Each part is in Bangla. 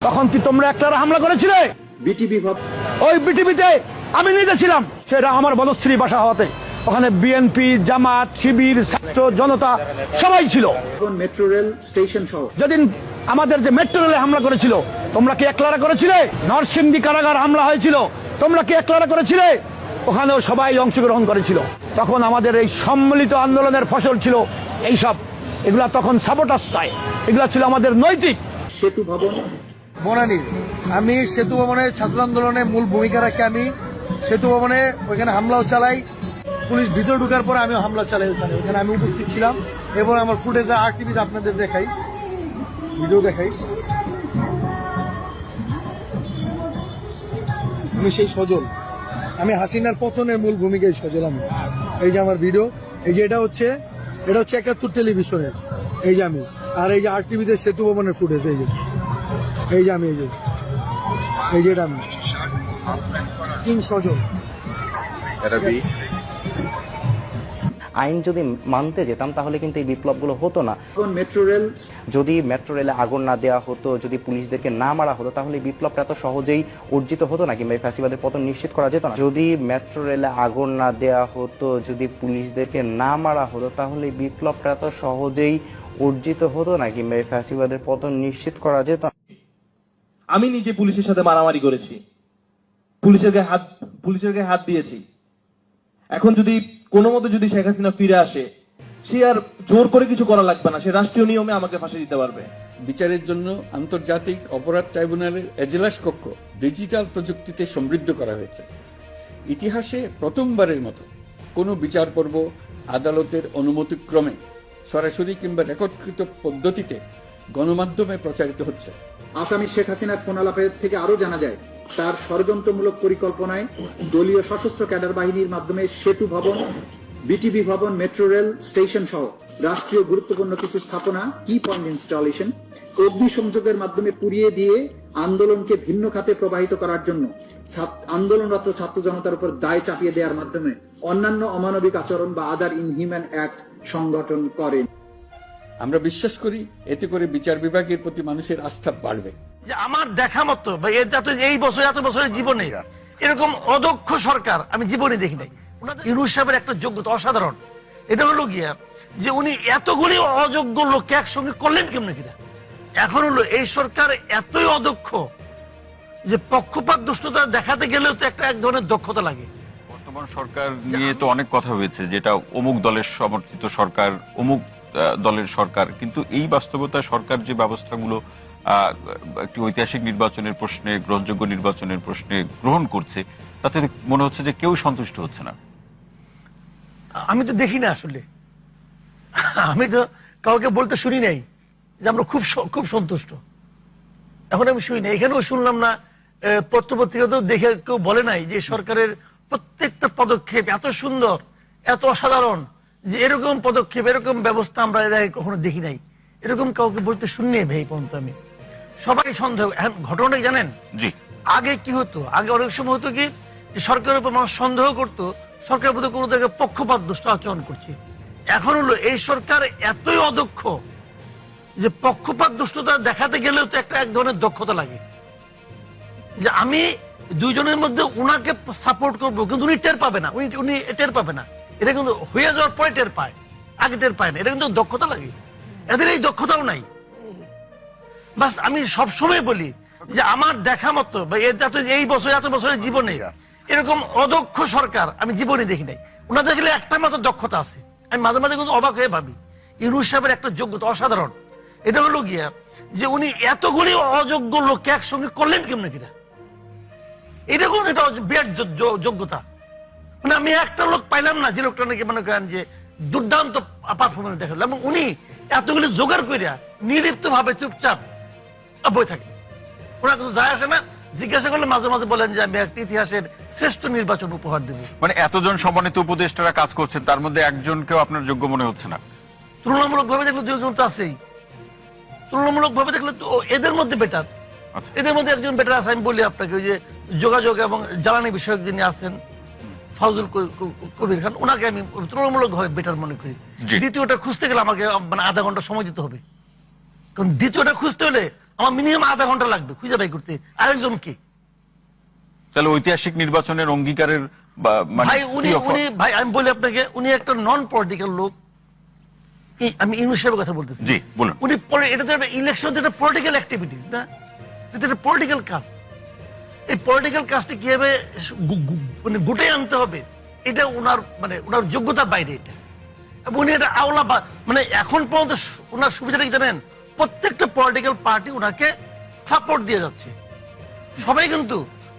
তখন কি তোমরা একটারা হামলা করেছিলে? বিটিভি ওই বিটিভিতে আমি নিজে ছিলাম, সেটা আমার বনশ্রী বাসা হওয়াতে ওখানে বিএনপি, জামাত, শিবির, ছাত্র জনতা সবাই ছিল। মেট্রো রেল স্টেশন সহ যেদিন আমাদের যে মেট্রো রেলে হামলা করেছিল, তোমরা কি একলারা করেছিলে? নরসিংদী কারাগার হামলা হয়েছিল, তোমরা কি একলারা করেছিলে? ওখানেও সবাই অংশগ্রহণ করেছিল। তখন আমাদের এই সম্মিলিত আন্দোলনের ফসল ছিল এইসব, এগুলা তখন সাবোটাস নয়, এগুলা ছিল আমাদের নৈতিক। সেতু ভবন বনানী, আমি সেতু ভবনের ছাত্র আন্দোলনে মূল ভূমিকা রাখি। আমি সেতু ভবনে ওইখানে হামলাও চালাই, পুলিশ ভিতরে ঢুকার পরে আমিও হামলা চালাই ওখানে আমি উপস্থিত ছিলাম এবং আমার ফুটেজ আরটিভিতে আপনাদের দেখাই, ভিডিও দেখাই। আমি সেই সজল, আমি হাসিনার পতনের মূল ভূমিকায় সজল আমি। এই যে আমার ভিডিও, এই যে এটা হচ্ছে ৭১ টেলিভিশনের, এই যে আমি, আর এই যে আরটিভিতে সেতু ভবনের ফুটেজ, এই যে আমি, এই যে এটা আমি কিং সজল। আইন যদি মানতে যেতাম তাহলে কিন্তু এই বিপ্লবগুলো হতো না। মেট্রো রেল, যদি মেট্রো রেলে আগুন না দেওয়া হতো, যদি পুলিশদেরকে না মারা হতো, তাহলে বিপ্লবটা এত সহজেই অর্জিত হতো না, কিংবা ফ্যাসিবাদের পতন নিশ্চিত করা যেত না। যদি মেট্রো রেলে আগুন না দেওয়া হতো, যদি পুলিশদেরকে না মারা হতো, তাহলে বিপ্লবটা এত সহজেই অর্জিত হতো না, কিংবা ফ্যাসিবাদের পতন নিশ্চিত করা যেত না। আমি নিজে পুলিশের সাথে মারামারি করেছি, পুলিশের গায়ে হাত দিয়েছি। এখন যদি কোনো মতে যদি শেখ হাসিনা ফিরে আসে, সে আর জোর করে কিছু করা লাগবে না, সে রাষ্ট্রীয় নিয়মে আমাকে ফাঁসি দিতে পারবে। বিচারের জন্য আন্তর্জাতিক অপরাধ ট্রাইব্যুনালের এজলাস কক্ষ ডিজিটাল প্রযুক্তিতে সমৃদ্ধ করা হয়েছে। ইতিহাসে প্রথমবারের মতো কোনো বিচার পর্ব আদালতের অনুমতিক্রমে সরাসরি কিংবা রেকর্ডকৃত পদ্ধতিতে গণমাধ্যমে প্রচারিত হচ্ছে। আসামি শেখ হাসিনার ফোন আলাপের থেকে আরো জানা যায়, তার ষড়যন্ত্রমূলক পরিকল্পনায় দলীয় সশস্ত্র ক্যাডার বাহিনীর মাধ্যমে সেতু ভবন, বিটিভি ভবন, মেট্রো রেল স্টেশন সহ রাষ্ট্রীয় গুরুত্বপূর্ণ কিছু স্থাপনা কি পয়েন্ট ইনস্টলেশন অগ্নিসংযোগের মাধ্যমে পুড়িয়ে দিয়ে আন্দোলনকে ভিন্ন খাতে প্রবাহিত করার জন্য আন্দোলনরত ছাত্র জনতার উপর দায় চাপিয়ে দেওয়ার মাধ্যমে অন্যান্য অমানবিক আচরণ বা আদার ইনহিউম্যান অ্যাক্ট সংগঠন করেন। আমরা বিশ্বাস করি এতে করে বিচার বিভাগের প্রতি মানুষের আস্থা বাড়বে। যে আমার দেখা মতো এই বছর এত বছরের জীবনে এরকম অদক্ষ সরকার আমি জীবনে দেখি নাই। ইউনূস সাহেবের একটা যোগ্যতা অসাধারণ। এটা হলো গিয়া যে উনি এতগুলি অযোগ্য লোককে একসঙ্গে করলেন কেমন কিনা। এখন হলো এই সরকার এতই অদক্ষ যে পক্ষপাত দুষ্টতা দেখাতে গেলেও তো এক ধরনের দক্ষতা লাগে। বর্তমান সরকার নিয়ে তো অনেক কথা হয়েছে, যেটা অমুক দলের সমর্থিত সরকার, অমুক দলের সরকার, কিন্তু এই বাস্তবতায় সরকার যে ব্যবস্থাগুলো একটি ঐতিহাসিক নির্বাচনের প্রশ্নে, গ্রহণযোগ্য নির্বাচনের প্রশ্নে গ্রহণ করছে, তাতে মনে হচ্ছে যে কেউ সন্তুষ্ট হচ্ছে না। আমি তো দেখি না আসলে, আমি তো কাউকে বলতে শুনি নাই যে আমরা খুব সন্তুষ্ট। এখন আমি শুনি না, এখানেও শুনলাম না, পত্রপত্রিকাতেও দেখে কেউ বলে নাই যে সরকারের প্রত্যেকটা পদক্ষেপ এত সুন্দর, এত অসাধারণ, যে এরকম পদক্ষেপ, এরকম ব্যবস্থা আমরা এর আগে কখনো দেখি নাই। এরকম কাউকে বলতে শুননি ভাই পর্যন্ত আমি। সবাই সন্দেহ। ঘটনাটা জানেন, জি, আগে কি হতো, আগে অনেক সময় হতো কি সরকারের উপর মানুষ সন্দেহ করতো, সরকারের প্রতি কোনো জায়গায় পক্ষপাত দুষ্ট আচরণ করছে। এখন হলো এই সরকার এতই অদক্ষ যে পক্ষপাত দুষ্টতা দেখাতে গেলেও তো এক ধরনের দক্ষতা লাগে। যে আমি দুইজনের মধ্যে উনাকে সাপোর্ট করবো, কিন্তু উনি টের পাবে না, উনি টের পাবে না। এটা কিন্তু হয়ে যাওয়ার পরে টের পায়, আগে টের পায় না। এটা কিন্তু দক্ষতা লাগে, এদের এই দক্ষতাও নাই। বাস আমি সবসময় বলি যে আমার দেখা মতো এই বছর এত বছরের জীবনে এরকম অদক্ষ সরকার আমি জীবনে দেখি নাই। ওনাদের দেখলে একটা মাত্র দক্ষতা আছে, আমি মাঝে মাঝে কিন্তু অবাক হয়ে ভাবি। ইউনূস সাহেবের একটা যোগ্যতা অসাধারণ। এটা হলো গিয়া যে উনি এতগুলি অযোগ্য লোককে একসঙ্গে করলেন কেমন কিনা। এটা কোন এটা বিরাট যোগ্যতা। মানে আমি একটা লোক পাইলাম না যে লোকটা নাকি মনে করেন যে দুর্দান্ত পারফরমেন্স দেখালো, এবং উনি এতগুলি জোগাড় করিয়া নির্লিপ্ত ভাবে চুপচাপ বই থাকে। ওনার কিছু যায় আসে না, জিজ্ঞাসা করলে মাঝে মাঝে বলেন যে আমি একটা ইতিহাসের শ্রেষ্ঠ নির্বাচন উপহার দেব। মানে এতজন সম্মানিত উপদেষ্টারা কাজ করছেন, তার মধ্যে একজনকেও আপনার যোগ্য মনে হচ্ছে না? তুলনামূলক ভাবে দেখলে দুইজন তো আছেই, তুলনামূলক ভাবে দেখলে তো এদের মধ্যে বেটার। এদের মধ্যে একজন বেটার আছে, আমি বলি আপনাকে, ওই যে যোগাযোগ এবং জ্বালানি বিষয়ক যিনি আছেন ফাউজুল কবির খান, ওনাকে আমি তুলনামূলক ভাবে বেটার মনে করি। দ্বিতীয়টা খুঁজতে গেলে আমাকে মানে আধা ঘন্টা সময় দিতে হবে, কারণ দ্বিতীয়টা খুঁজতে হলে আমার মিনিমাম আধা ঘন্টা লাগবে খুঁজে বাই করতে। আরেকজন কে? তাহলে ঐতিহাসিক নির্বাচনের অঙ্গীকারের মানে ভাই উনি কি offer? উনি ভাই আমি বলি আপনাকে, উনি একটা নন পলিটিক্যাল লোক। আমি ইউনুস সাহেবের কথা বলতেছি। জি, বলুন। উনি এটা তো একটা ইলেকশন, একটা পলিটিক্যাল অ্যাক্টিভিটিস না, এটা একটা পলিটিক্যাল কাজ। এই পলিটিক্যাল কাজটা কিভাবে মানে গুটে আনতে হবে, এটা ওনার মানে ওনার যোগ্যতার বাইরে এটা। এবং উনি এটা আওলা মানে এখন পর্যন্ত ওনার সুবিধাটা কি জানেন? প্রত্যেকটা পলিটিক্যাল পার্টি ওনাকে সাপোর্ট দিয়ে যাচ্ছে। সবাই কিন্তু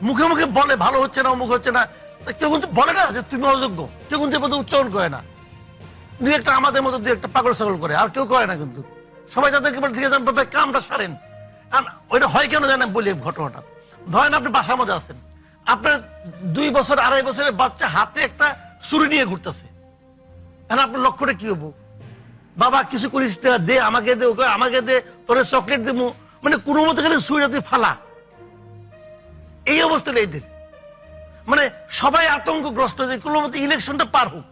মুখে মুখে বলে ভালো হচ্ছে না, অমুক হচ্ছে না, তা কেউ কিন্তু বলে না যে তুমি অযোগ্য, কেউ কিন্তু এর উচ্চারণ করে না। দুই একটা আমাদের মতো দুই একটা পাগল ছাগল করে, আর কেউ করে না কিন্তু। সবাই তাদেরকে বলে ঠিক আছে ভাই কামটা সারেন। কারণ ওইটা হয় কেন জানেন বলি ঘটনাটা। ধরেন আপনি বাসার মধ্যে আছেন, আপনার 2 বছর 2.5 বছরের বাচ্চা হাতে একটা ছুরি নিয়ে ঘুরতেছে, এখন আপনার লক্ষ্যটা কি হবো? বাবা কিছু করিস না, দে আমাকে দে, ওকে আমাকে দে, তোর চকলেট দেবো, মানে কোনো মতো খালি ছুরিটা তুই ফালা। এই অবস্থাটা এদের, মানে সবাই আতঙ্কগ্রস্ত যে কোনো মতো ইলেকশনটা পার হোক।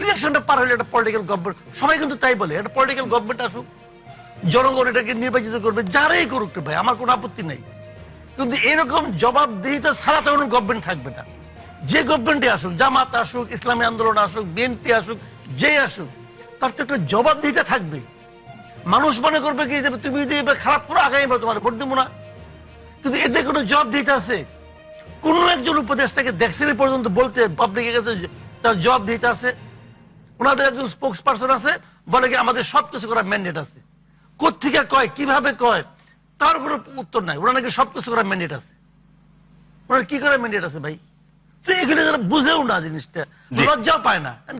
ইলেকশনটা পার হলে একটা পলিটিক্যাল গভর্নমেন্ট, সবাই কিন্তু তাই বলে একটা পলিটিক্যাল গভর্নমেন্ট আসুক, জনগণ এটাকে নির্বাচিত করবে, যারাই করুক ভাই আমার কোনো আপত্তি নেই। কিন্তু এরকম জবাবদিহিতা ছাড়া তো কোনো গভর্নমেন্ট থাকবে না। যে গভর্নমেন্টে আসুক, জামাত আসুক, ইসলামী আন্দোলন আসুক, বিএনপি আসুক, যে আসুক, তার তো একটা জবাবদিহিতা থাকবে। মানুষ মনে করবে কি যে তুমি যদি এবার খারাপ করো আগামী তোমার ভোট দেবো না, কিন্তু এতে কোনো জবাবদিহিতা আছে? কোন একজন উপদেষ্টাকে দেখছেন পর্যন্ত বলতে পাবলিকের কাছে তার জবাবদিহিতা আছে? ওনাদের একজন স্পোক্স পারসন আছে, বলে কি আমাদের সবকিছু করার ম্যান্ডেট আছে। কোত্থেকে কয়, কিভাবে কয়, তার কোনো উত্তর নাই। ওরা নাকি সবকিছু করার ম্যান্ডেট আছে। ওনার কি করার ম্যান্ডেট আছে ভাই? তো এগুলো যারা বুঝেও না জিনিসটা, লজ্জাও পায় না।